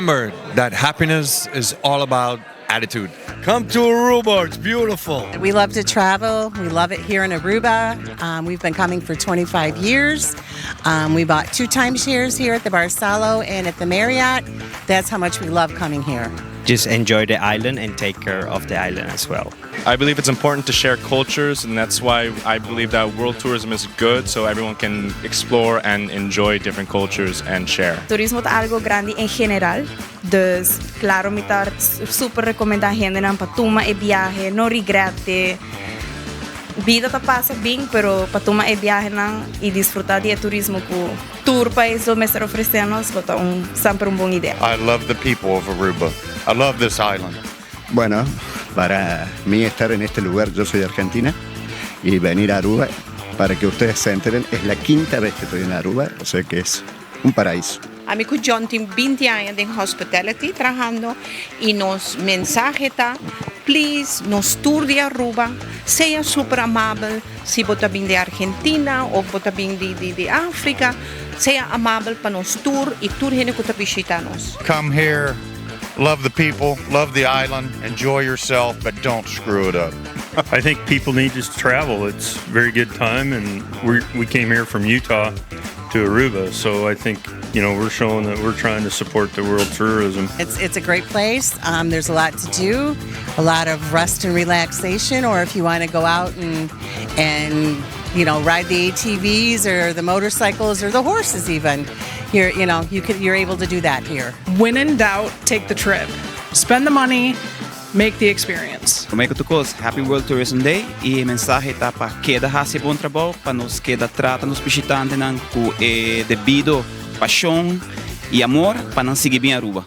Remember that happiness is all about attitude. Come to Aruba, it's beautiful. We love to travel. We love it here in Aruba. We've been coming for 25 years. We bought 2 timeshares here at the Barsalo and at the Marriott. That's how much we love coming here. Just enjoy the island and take care of the island as well. I believe it's important to share cultures, and that's why I believe that world tourism is good, so everyone can explore and enjoy different cultures and share. Turismo es algo grande en general. Dus, claro, me tar super recomendar gente para tomar el viaje, no regrete. Vida te pasa bien, pero para tomar el viaje y disfrutar del turismo que tour país lo me está ofreciendo es siempre una buena idea. I love the people of Aruba. I love this island. Bueno, para mí estar en este lugar, yo soy de Argentina, y venir a Aruba, para que ustedes se enteren, es la 5ª vez que estoy en Aruba, o sea que es un paraíso. Amigo John tem 20 anos em hospitality trabalhando e nos mensaje está, please, nos tour de Aruba, seja super amável, se você vem de Argentina ou você vem de África, seja amável para nos tour e tour gente que está visitando nos. Come here, love the people, love the island, enjoy yourself, but don't screw it up. I think people need to travel. It's a very good time, and we came here from Utah to Aruba, so I think we're showing that we're trying to support the world tourism. It's a great place. There's a lot to do, a lot of rest and relaxation, or if you want to go out and ride the ATVs or the motorcycles or the horses even, you're able to do that here. When in doubt, take the trip. Spend the money, make the experience. Comigo tukos, Happy World Tourism Day, e mensaje está para queda hasi bom trabalho, para nos queda trata nos visitantes com devido paixão e amor para não seguir bem Aruba.